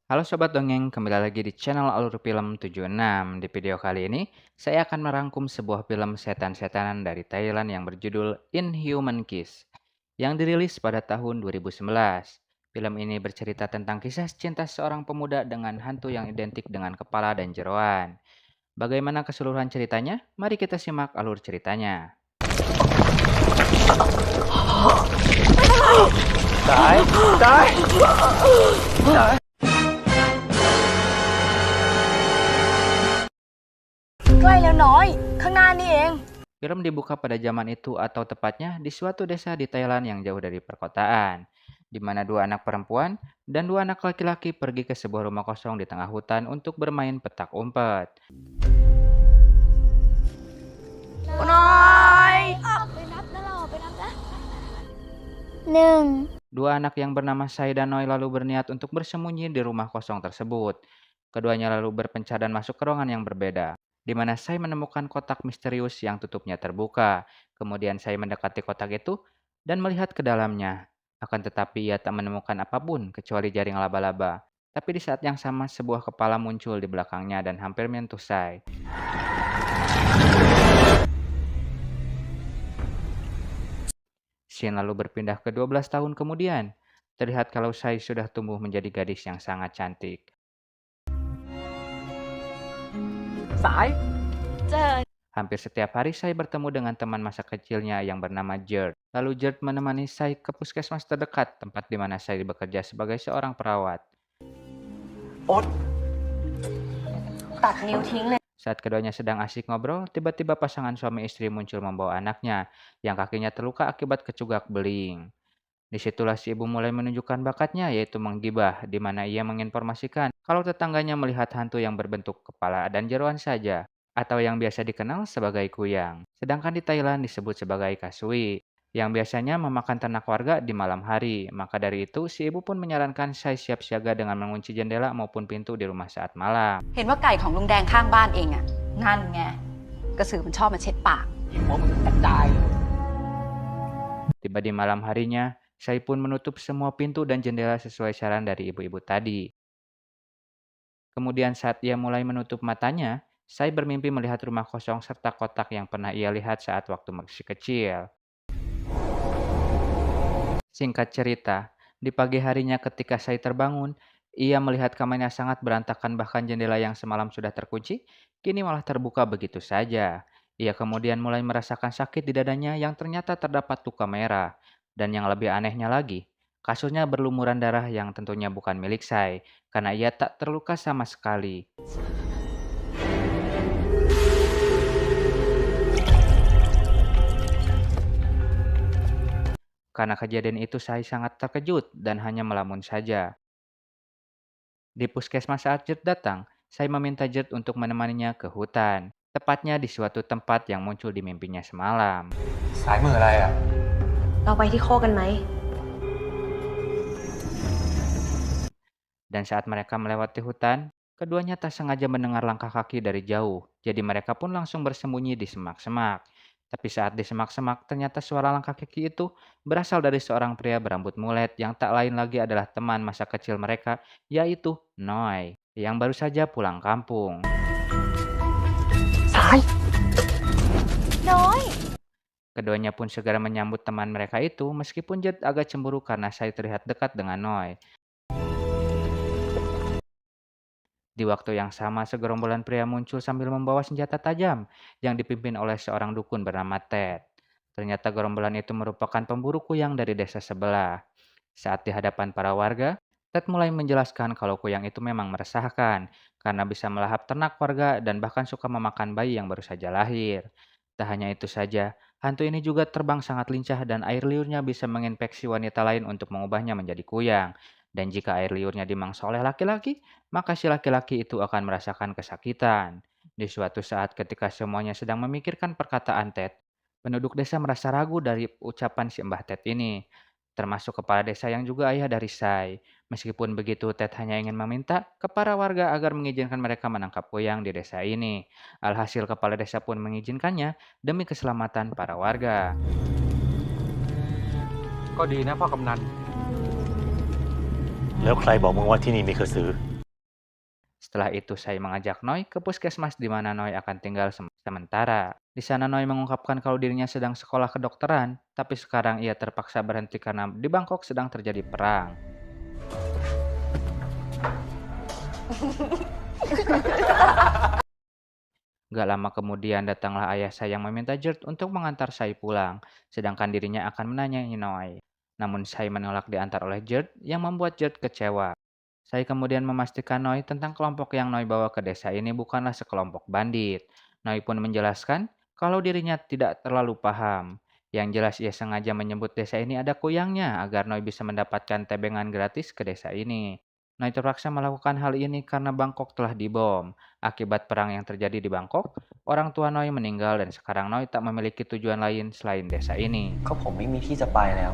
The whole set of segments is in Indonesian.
Halo Sobat Dongeng, kembali lagi di channel Alur Film 76. Di video kali ini, saya akan merangkum sebuah film setan-setanan dari Thailand yang berjudul Inhuman Kiss, yang dirilis pada tahun 2011. Film ini bercerita tentang kisah cinta seorang pemuda dengan hantu yang identik dengan kepala dan jeroan. Bagaimana keseluruhan ceritanya? Mari kita simak alur ceritanya. Film dibuka pada zaman itu atau tepatnya di suatu desa di Thailand yang jauh dari perkotaan, di mana dua anak perempuan dan dua anak laki-laki pergi ke sebuah rumah kosong di tengah hutan untuk bermain petak umpet. คุณน้อยไปนับนะเราไปนับนะหนึ่ง Dua anak yang bernama Sai dan Noi lalu berniat untuk bersembunyi di rumah kosong tersebut. Keduanya lalu berpencar dan masuk ke ruangan yang berbeda, di mana Sai menemukan kotak misterius yang tutupnya terbuka. Kemudian Sai mendekati kotak itu dan melihat ke dalamnya. Akan tetapi ia tak menemukan apapun kecuali jaring laba-laba. Tapi di saat yang sama sebuah kepala muncul di belakangnya dan hampir menyentuh Sai. Scene lalu berpindah ke 12 tahun kemudian. Terlihat kalau Sai sudah tumbuh menjadi gadis yang sangat cantik. สาย เจอ Hampir setiap hari Sai bertemu dengan teman masa kecilnya yang bernama Gerd. Lalu Gerd menemani Sai ke puskesmas terdekat, tempat di mana Sai bekerja sebagai seorang perawat. โอ๊ต ตัดนิ้วทิ้งเลย Saat keduanya sedang asik ngobrol, tiba-tiba pasangan suami istri muncul membawa anaknya, yang kakinya terluka akibat kecugak beling. Disitulah si ibu mulai menunjukkan bakatnya, yaitu menggibah, di mana ia menginformasikan kalau tetangganya melihat hantu yang berbentuk kepala dan jeroan saja, atau yang biasa dikenal sebagai kuyang. Sedangkan di Thailand disebut sebagai kasui, yang biasanya memakan ternak warga di malam hari. Maka dari itu, si ibu pun menyarankan saya siap siaga dengan mengunci jendela maupun pintu di rumah saat malam. เห็นว่าไก่ของลุงแดงข้างบ้านเองอะนั่นไงกระสือมันชอบมาเช็ดปาก ยิงหัวมึงกระจายเลย Tiba di malam harinya, saya pun menutup semua pintu dan jendela sesuai saran dari ibu-ibu tadi. Kemudian saat ia mulai menutup matanya, saya bermimpi melihat rumah kosong serta kotak yang pernah ia lihat saat waktu masih kecil. Singkat cerita, di pagi harinya ketika saya terbangun, ia melihat kamarnya sangat berantakan bahkan jendela yang semalam sudah terkunci, kini malah terbuka begitu saja. Ia kemudian mulai merasakan sakit di dadanya yang ternyata terdapat luka merah. Dan yang lebih anehnya lagi, kasurnya berlumuran darah yang tentunya bukan milik saya, karena ia tak terluka sama sekali. Karena kejadian itu saya sangat terkejut dan hanya melamun saja. Di puskesmas saat Jert datang, saya meminta Jert untuk menemaninya ke hutan, tepatnya di suatu tempat yang muncul di mimpinya semalam. สายมืออะไรอ่ะ เราไปที่โคกกันไหม Dan saat mereka melewati hutan, keduanya tak sengaja mendengar langkah kaki dari jauh, jadi mereka pun langsung bersembunyi di semak-semak. Tapi saat di semak-semak, ternyata suara langkah kaki itu berasal dari seorang pria berambut mulet yang tak lain lagi adalah teman masa kecil mereka, yaitu Noi, yang baru saja pulang kampung. สาย น้อย Keduanya pun segera menyambut teman mereka itu, meskipun Jet agak cemburu karena saya terlihat dekat dengan Noi. Di waktu yang sama, segerombolan pria muncul sambil membawa senjata tajam yang dipimpin oleh seorang dukun bernama Ted. Ternyata gerombolan itu merupakan pemburu kuyang dari desa sebelah. Saat di hadapan para warga, Ted mulai menjelaskan kalau kuyang itu memang meresahkan karena bisa melahap ternak warga dan bahkan suka memakan bayi yang baru saja lahir. Tak hanya itu saja, hantu ini juga terbang sangat lincah dan air liurnya bisa menginfeksi wanita lain untuk mengubahnya menjadi kuyang. Dan jika air liurnya dimangsa oleh laki-laki, maka si laki-laki itu akan merasakan kesakitan. Di suatu saat ketika semuanya sedang memikirkan perkataan Ted, penduduk desa merasa ragu dari ucapan si Mbah Ted ini, termasuk kepala desa yang juga ayah dari Sai. Meskipun begitu, Ted hanya ingin meminta ke para warga agar mengizinkan mereka menangkap kuyang di desa ini. Alhasil kepala desa pun mengizinkannya demi keselamatan para warga. ก็ดีนะพ่อกำนัน แล้วใครบอกมึงว่าที่นี่มีกระสือ Setelah itu saya mengajak Noi ke puskesmas di mana Noi akan tinggal sementara. Di sana Noi mengungkapkan kalau dirinya sedang sekolah kedokteran, tapi sekarang ia terpaksa berhenti karena di Bangkok sedang terjadi perang. Gak lama kemudian datanglah ayah saya yang meminta Gert untuk mengantar saya pulang, sedangkan dirinya akan menanyai Noi. Namun saya menolak diantar oleh Gert yang membuat Gert kecewa. Saya kemudian memastikan Noi tentang kelompok yang Noi bawa ke desa ini bukanlah sekelompok bandit. Noi pun menjelaskan kalau dirinya tidak terlalu paham. Yang jelas ia sengaja menyebut desa ini ada kuyangnya agar Noi bisa mendapatkan tebengan gratis ke desa ini. Noi terpaksa melakukan hal ini karena Bangkok telah dibom. Akibat perang yang terjadi di Bangkok, orang tua Noi meninggal dan sekarang Noi tak memiliki tujuan lain selain desa ini. ก็ผมไม่มีที่จะไปแล้ว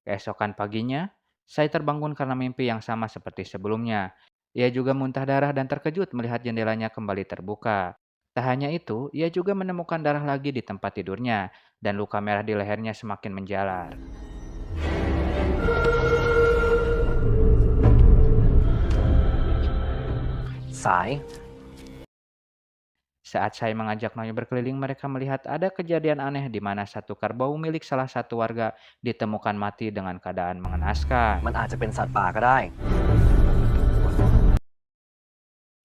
Keesokan paginya, saya terbangun karena mimpi yang sama seperti sebelumnya. Ia juga muntah darah dan terkejut melihat jendelanya kembali terbuka. Tak hanya itu, ia juga menemukan darah lagi di tempat tidurnya, dan luka merah di lehernya semakin menjalar. Sải. Saat saya mengajak Noi berkeliling, mereka melihat ada kejadian aneh di mana satu kerbau milik salah satu warga ditemukan mati dengan keadaan mengenaskan. มันอาจจะเป็นสัตว์ป่าก็ได้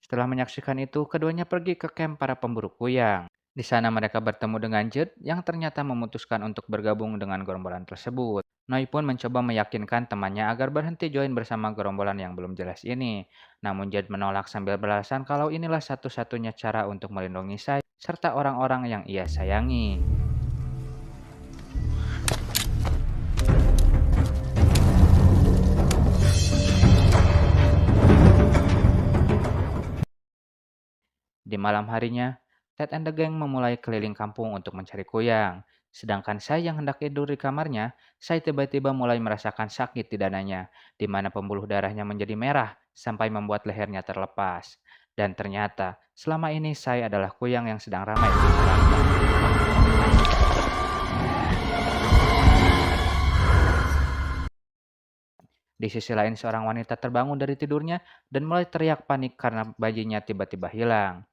Setelah menyaksikan itu, keduanya pergi ke kamp para pemburu kuyang. Di sana mereka bertemu dengan Jed yang ternyata memutuskan untuk bergabung dengan gerombolan tersebut. Noi pun mencoba meyakinkan temannya agar berhenti join bersama gerombolan yang belum jelas ini. Namun Jed menolak sambil beralasan kalau inilah satu-satunya cara untuk melindungi saya serta orang-orang yang ia sayangi. Di malam harinya, Ted and the Gang memulai keliling kampung untuk mencari kuyang. Sedangkan saya yang hendak tidur di kamarnya, saya tiba-tiba mulai merasakan sakit di dadanya, di mana pembuluh darahnya menjadi merah sampai membuat lehernya terlepas. Dan ternyata, selama ini saya adalah kuyang yang sedang ramai dibicarakan. Di sisi lain, seorang wanita terbangun dari tidurnya dan mulai teriak panik karena bayinya tiba-tiba hilang.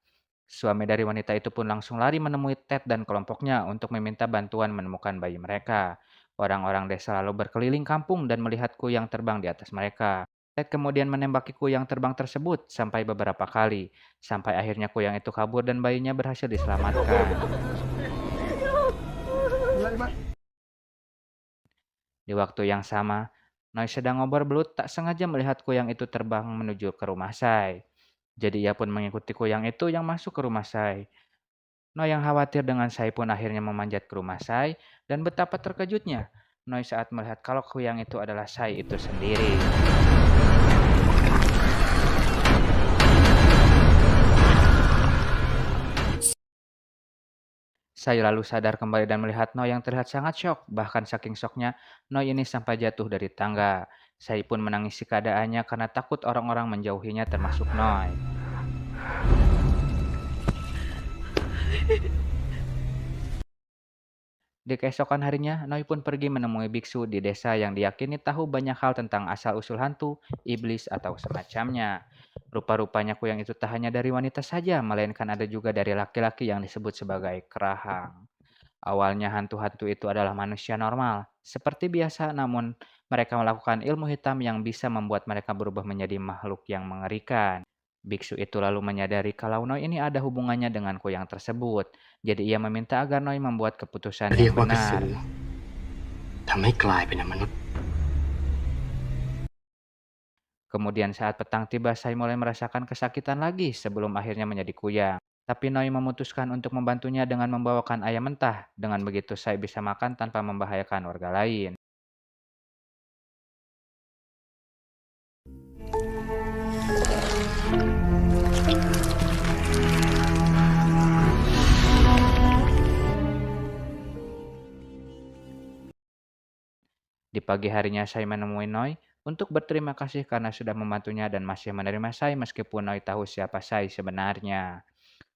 Suami dari wanita itu pun langsung lari menemui Ted dan kelompoknya untuk meminta bantuan menemukan bayi mereka. Orang-orang desa lalu berkeliling kampung dan melihat kuyang terbang di atas mereka. Ted kemudian menembaki kuyang terbang tersebut sampai beberapa kali, sampai akhirnya kuyang itu kabur dan bayinya berhasil diselamatkan. Di waktu yang sama, Noi sedang ngobrol belut tak sengaja melihat kuyang itu terbang menuju ke rumah Sai. Jadi ia pun mengikuti kuyang itu yang masuk ke rumah Sai. Noi yang khawatir dengan Sai pun akhirnya memanjat ke rumah Sai dan betapa terkejutnya Noi saat melihat kalau kuyang itu adalah Sai itu sendiri. Saya lalu sadar kembali dan melihat Noi yang terlihat sangat syok. Bahkan saking syoknya, Noi ini sampai jatuh dari tangga. Saya pun menangisi keadaannya karena takut orang-orang menjauhinya termasuk Noi. Di keesokan harinya, Noi pun pergi menemui biksu di desa yang diyakini tahu banyak hal tentang asal-usul hantu, iblis, atau semacamnya. Rupa-rupanya kuyang itu tak hanya dari wanita saja, melainkan ada juga dari laki-laki yang disebut sebagai kerahang. Awalnya hantu-hantu itu adalah manusia normal, seperti biasa, namun mereka melakukan ilmu hitam yang bisa membuat mereka berubah menjadi makhluk yang mengerikan. Biksu itu lalu menyadari kalau Noi ini ada hubungannya dengan kuyang tersebut. Jadi ia meminta agar Noi membuat keputusan เรีย yang กว่ากระสื benar. อทำให้กลายเป็นมนุษย์ Kemudian saat petang tiba, saya mulai merasakan kesakitan lagi sebelum akhirnya menjadi kuyang. Tapi Noi memutuskan untuk membantunya dengan membawakan ayam mentah. Dengan begitu saya bisa makan tanpa membahayakan warga lain. Di pagi harinya saya menemui Noi untuk berterima kasih karena sudah membantunya dan masih menerima saya meskipun Noi tahu siapa saya sebenarnya.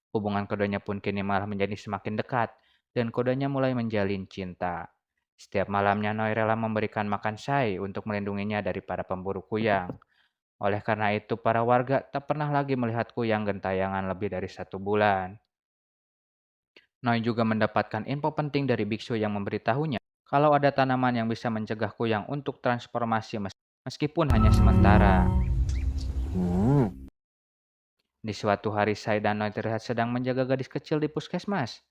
Hubungan keduanya pun kini malah menjadi semakin dekat dan keduanya mulai menjalin cinta. Setiap malamnya Noi rela memberikan makan Sai untuk melindunginya dari para pemburu kuyang. Oleh karena itu, para warga tak pernah lagi melihat kuyang gentayangan lebih dari 1 bulan. Noi juga mendapatkan info penting dari biksu yang memberitahunya kalau ada tanaman yang bisa mencegah kuyang untuk transformasi meskipun hanya sementara. Di suatu hari, Sai dan Noi terlihat sedang menjaga gadis kecil di puskesmas.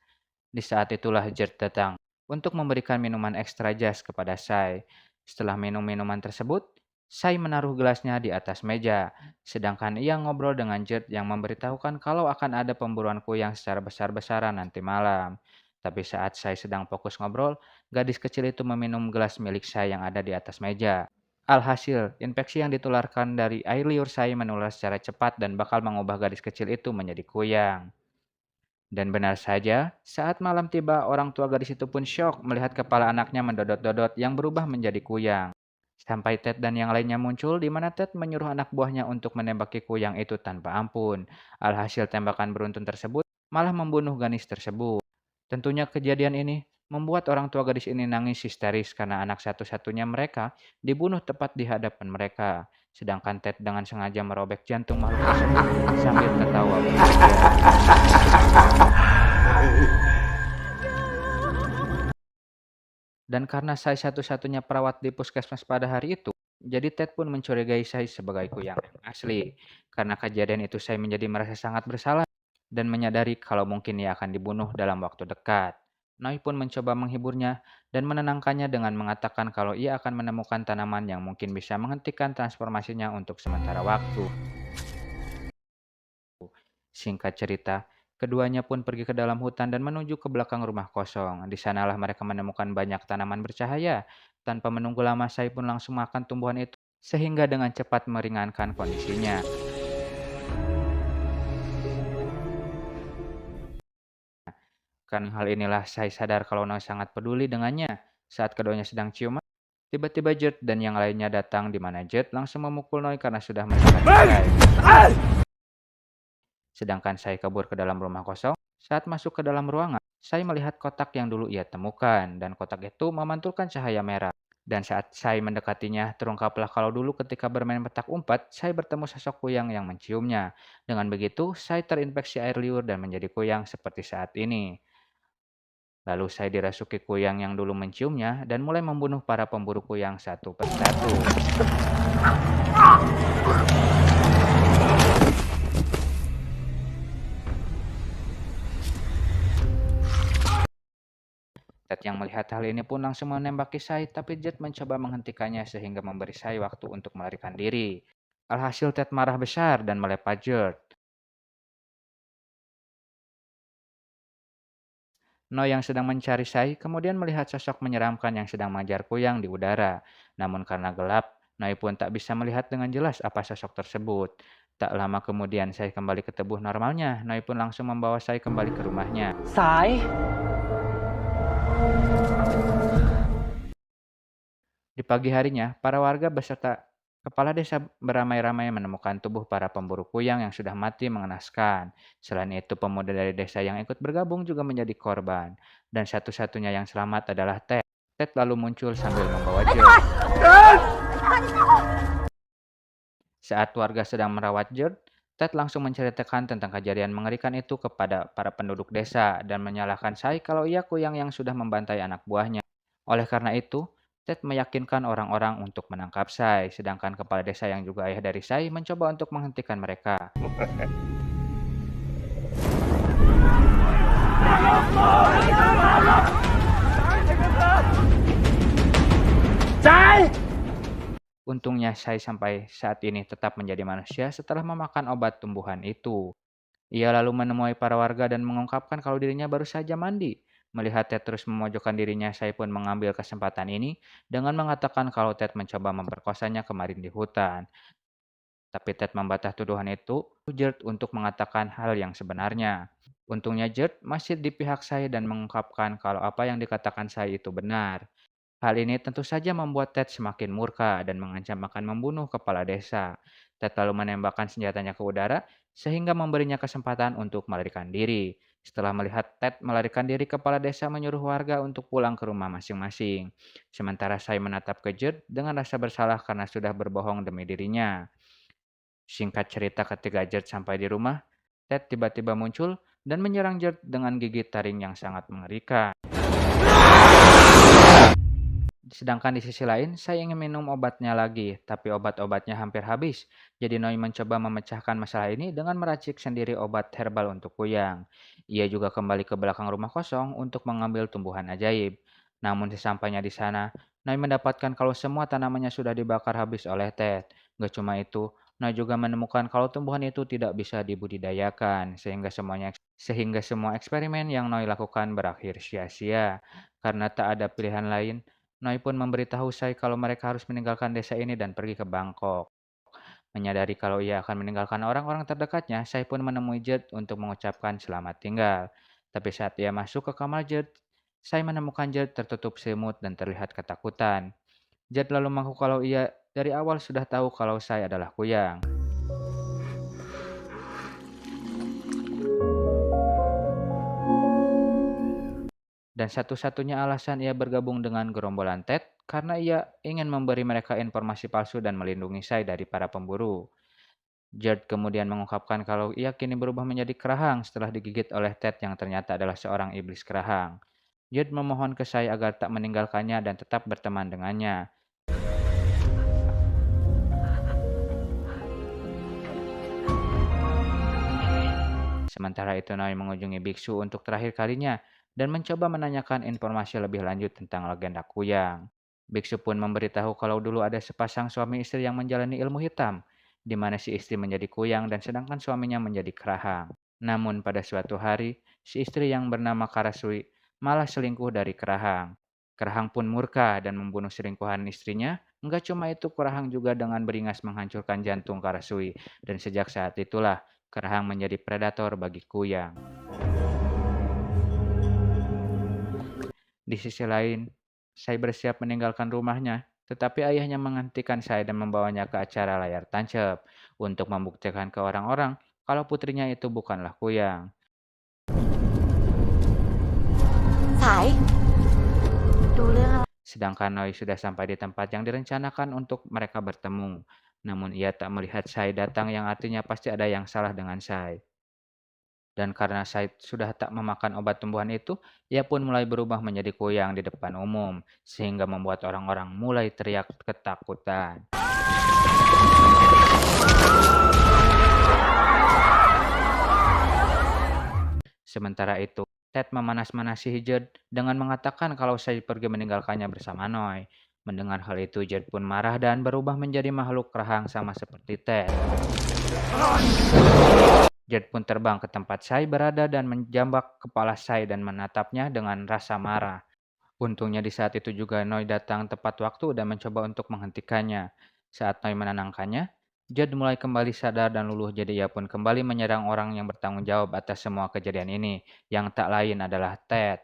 Di saat itulah Jert datang untuk memberikan minuman ekstra jas kepada Sai. Setelah minum minuman tersebut, Sai menaruh gelasnya di atas meja, sedangkan ia ngobrol dengan Jert yang memberitahukan kalau akan ada pemburuan kuyang secara besar-besaran nanti malam. Tapi saat Sai sedang fokus ngobrol, gadis kecil itu meminum gelas milik Sai yang ada di atas meja. Alhasil, infeksi yang ditularkan dari air liur Sai menular secara cepat dan bakal mengubah gadis kecil itu menjadi kuyang. Dan benar saja, saat malam tiba, orang tua gadis itu pun syok melihat kepala anaknya mendodot-dodot yang berubah menjadi kuyang. Sampai Ted dan yang lainnya muncul, di mana Ted menyuruh anak buahnya untuk menembaki kuyang itu tanpa ampun. Alhasil tembakan beruntun tersebut malah membunuh gadis tersebut. Tentunya kejadian ini membuat orang tua gadis ini nangis histeris karena anak satu-satunya mereka dibunuh tepat di hadapan mereka. Sedangkan Ted dengan sengaja merobek jantung makhluk tersebut sambil tertawa bahagia. Dan karena Sai satu-satunya perawat di puskesmas pada hari itu, jadi Ted pun mencurigai Sai sebagai kuyang yang asli. Karena kejadian itu Sai menjadi merasa sangat bersalah dan menyadari kalau mungkin ia akan dibunuh dalam waktu dekat. Noi pun mencoba menghiburnya dan menenangkannya dengan mengatakan kalau ia akan menemukan tanaman yang mungkin bisa menghentikan transformasinya untuk sementara waktu. Singkat cerita, keduanya pun pergi ke dalam hutan dan menuju ke belakang rumah kosong. Di sanalah mereka menemukan banyak tanaman bercahaya. Tanpa menunggu lama, Sai pun langsung makan tumbuhan itu, sehingga dengan cepat meringankan kondisinya. Karena hal inilah Sai sadar kalau Noi sangat peduli dengannya. Saat keduanya sedang ciuman, tiba-tiba Jet dan yang lainnya datang di mana Jet langsung memukul Noi karena sudah mendekati Sai. Sedangkan Sai kabur ke dalam rumah kosong. Saat masuk ke dalam ruangan, Sai melihat kotak yang dulu ia temukan, dan kotak itu memantulkan cahaya merah. Dan saat Sai mendekatinya, terungkaplah kalau dulu ketika bermain petak umpet, Sai bertemu sosok kuyang yang menciumnya. Dengan begitu, Sai terinfeksi air liur dan menjadi kuyang seperti saat ini. Lalu Sai dirasuki kuyang yang dulu menciumnya dan mulai membunuh para pemburu kuyang satu persatu. Ted yang melihat hal ini pun langsung menembaki Sai, tapi Jet mencoba menghentikannya sehingga memberi Sai waktu untuk melarikan diri. Alhasil Ted marah besar dan melepat Jet. No yang sedang mencari Sai kemudian melihat sosok menyeramkan yang sedang mengejar kuyang di udara. Namun karena gelap, Noi pun tak bisa melihat dengan jelas apa sosok tersebut. Tak lama kemudian Sai kembali ke tubuh normalnya. Noi pun langsung membawa Sai kembali ke rumahnya. สาย Di pagi harinya, para warga beserta kepala desa beramai-ramai menemukan tubuh para pemburu kuyang yang sudah mati mengenaskan. Selain itu, pemuda dari desa yang ikut bergabung juga menjadi korban. Dan satu-satunya yang selamat adalah Ted. Ted lalu muncul sambil membawa Joe. Saat warga sedang merawat George, Ted langsung menceritakan tentang kejadian mengerikan itu kepada para penduduk desa dan menyalahkan Sai kalau ia kuyang yang sudah membantai anak buahnya. Oleh karena itu, Ted meyakinkan orang-orang untuk menangkap Sai, sedangkan kepala desa yang juga ayah dari Sai mencoba untuk menghentikan mereka. Untungnya Sai sampai saat ini tetap menjadi manusia setelah memakan obat tumbuhan itu. Ia lalu menemui para warga dan mengungkapkan kalau dirinya baru saja mandi. Melihat Ted terus memojokkan dirinya, Sai pun mengambil kesempatan ini dengan mengatakan kalau Ted mencoba memperkosanya kemarin di hutan. Tapi Ted membantah tuduhan itu, Jert untuk mengatakan hal yang sebenarnya. Untungnya Jert masih di pihak Sai dan mengungkapkan kalau apa yang dikatakan Sai itu benar. Hal ini tentu saja membuat Ted semakin murka dan mengancam akan membunuh kepala desa. Ted lalu menembakkan senjatanya ke udara sehingga memberinya kesempatan untuk melarikan diri. Setelah melihat Ted melarikan diri, kepala desa menyuruh warga untuk pulang ke rumah masing-masing. Sementara saya menatap ke Judd dengan rasa bersalah karena sudah berbohong demi dirinya. Singkat cerita, ketika Judd sampai di rumah, Ted tiba-tiba muncul dan menyerang Judd dengan gigi taring yang sangat mengerikan. Sedangkan di sisi lain, saya ingin minum obatnya lagi, tapi obat-obatnya hampir habis. Jadi Noi mencoba memecahkan masalah ini dengan meracik sendiri obat herbal untuk kuyang. Ia juga kembali ke belakang rumah kosong untuk mengambil tumbuhan ajaib. Namun sesampainya di sana, Noi mendapatkan kalau semua tanamannya sudah dibakar habis oleh Ted. Gak cuma itu, Noi juga menemukan kalau tumbuhan itu tidak bisa dibudidayakan, sehingga semua eksperimen yang Noi lakukan berakhir sia-sia. Karena tak ada pilihan lain, Noi pun memberitahu Sai kalau mereka harus meninggalkan desa ini dan pergi ke Bangkok. Menyadari kalau ia akan meninggalkan orang-orang terdekatnya, Sai pun menemui Judd untuk mengucapkan selamat tinggal. Tapi saat ia masuk ke kamar Judd, Sai menemukan Judd tertutup selimut dan terlihat ketakutan. Judd lalu mengaku kalau ia dari awal sudah tahu kalau Sai adalah kuyang. Dan satu-satunya alasan ia bergabung dengan gerombolan Ted karena ia ingin memberi mereka informasi palsu dan melindungi Sai dari para pemburu. Judd kemudian mengungkapkan kalau ia kini berubah menjadi kerahang setelah digigit oleh Ted yang ternyata adalah seorang iblis kerahang. Judd memohon ke Sai agar tak meninggalkannya dan tetap berteman dengannya. Sementara itu Noi mengunjungi biksu untuk terakhir kalinya dan mencoba menanyakan informasi lebih lanjut tentang legenda kuyang. Biksu pun memberitahu kalau dulu ada sepasang suami istri yang menjalani ilmu hitam, di mana si istri menjadi kuyang dan sedangkan suaminya menjadi kerahang. Namun pada suatu hari, si istri yang bernama Karasui malah selingkuh dari kerahang. Kerahang pun murka dan membunuh selingkuhan istrinya. Enggak cuma itu, kerahang juga dengan beringas menghancurkan jantung Karasui, dan sejak saat itulah kerahang menjadi predator bagi kuyang. Di sisi lain, Sai bersiap meninggalkan rumahnya, tetapi ayahnya menghentikan Sai dan membawanya ke acara layar tancap untuk membuktikan ke orang-orang kalau putrinya itu bukanlah kuyang. Sai, ดูเรื่องอะไร Sedangkan Noi sudah sampai di tempat yang direncanakan untuk mereka bertemu. Namun ia tak melihat Sai datang, yang artinya pasti ada yang salah dengan Sai. Dan karena Sai sudah tak memakan obat tumbuhan itu, ia pun mulai berubah menjadi kuyang di depan umum, sehingga membuat orang-orang mulai teriak ketakutan. Sementara itu, Ted memanas-manasi Judd dengan mengatakan kalau Sai pergi meninggalkannya bersama Noi. Mendengar hal itu, Judd pun marah dan berubah menjadi makhluk kerahang sama seperti Ted. Judd pun terbang ke tempat Sai berada dan menjambak kepala Sai dan menatapnya dengan rasa marah. Untungnya di saat itu juga Noi datang tepat waktu dan mencoba untuk menghentikannya. Saat Noi menenangkannya, Judd mulai kembali sadar dan luluh, jadi ia pun kembali menyerang orang yang bertanggung jawab atas semua kejadian ini, yang tak lain adalah Ted.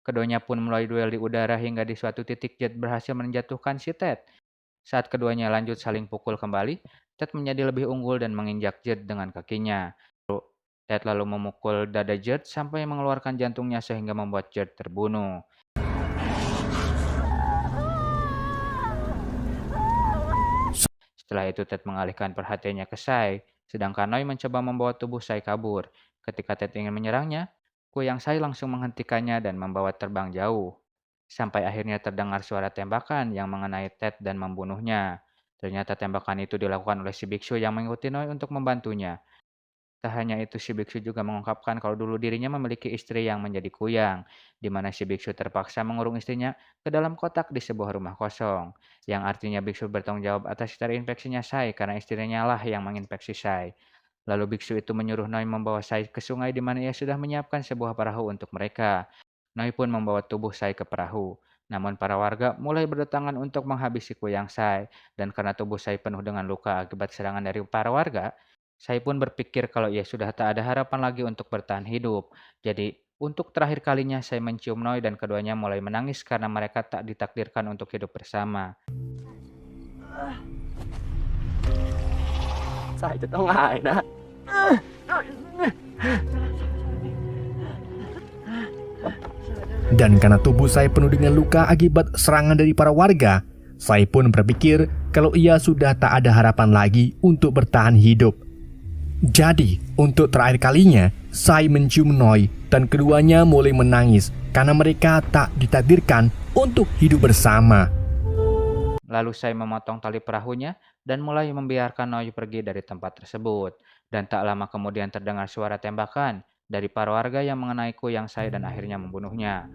Keduanya pun mulai duel di udara hingga di suatu titik Judd berhasil menjatuhkan si Ted. Saat keduanya lanjut saling pukul kembali, Ted menjadi lebih unggul dan menginjak Judd dengan kakinya. Ted lalu memukul dada Judd sampai mengeluarkan jantungnya sehingga membuat Judd terbunuh. Setelah itu Ted mengalihkan perhatiannya ke Sai, sedangkan Noi mencoba membawa tubuh Sai kabur. Ketika Ted ingin menyerangnya, kuyang Sai langsung menghentikannya dan membawa terbang jauh. Sampai akhirnya terdengar suara tembakan yang mengenai Ted dan membunuhnya. Ternyata tembakan itu dilakukan oleh si biksu yang mengikuti Noi untuk membantunya. Tak hanya itu, si biksu juga mengungkapkan kalau dulu dirinya memiliki istri yang menjadi kuyang, di mana si biksu terpaksa mengurung istrinya ke dalam kotak di sebuah rumah kosong, yang artinya biksu bertanggung jawab atas terinfeksinya Sai karena istrinya lah yang menginfeksi Sai. Lalu biksu itu menyuruh Noi membawa Sai ke sungai di mana ia sudah menyiapkan sebuah perahu untuk mereka. Noi pun membawa tubuh Sai ke perahu. Namun para warga mulai berdatangan untuk menghabisi kuyang Sai, dan karena tubuh Sai penuh dengan luka akibat serangan dari para warga, Sai pun berpikir kalau ia sudah tak ada harapan lagi untuk bertahan hidup. Jadi, untuk terakhir kalinya Sai mencium Noi dan keduanya mulai menangis karena mereka tak ditakdirkan untuk hidup bersama. สายจะต้องหายนะ Dan karena tubuh Sai penuh dengan luka akibat serangan dari para warga, Sai pun berpikir kalau ia sudah tak ada harapan lagi untuk bertahan hidup. Jadi, untuk terakhir kalinya, Sai mencium Noi dan keduanya mulai menangis karena mereka tak ditakdirkan untuk hidup bersama. Lalu Sai memotong tali perahunya dan mulai membiarkan Noi pergi dari tempat tersebut. Dan tak lama kemudian terdengar suara tembakan dari para warga yang mengenai kuyang Sai dan akhirnya membunuhnya.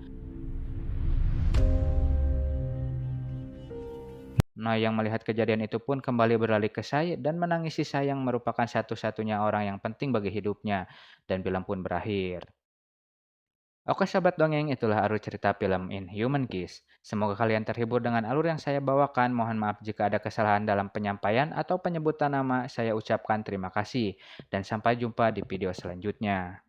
Noi yang melihat kejadian itu pun kembali beralih ke Sai dan menangisi Sai yang merupakan satu-satunya orang yang penting bagi hidupnya. Dan film pun berakhir. Oke sahabat dongeng, itulah alur cerita film Inhuman Kiss. Semoga kalian terhibur dengan alur yang saya bawakan. Mohon maaf jika ada kesalahan dalam penyampaian atau penyebutan nama. Saya ucapkan terima kasih. Dan sampai jumpa di video selanjutnya.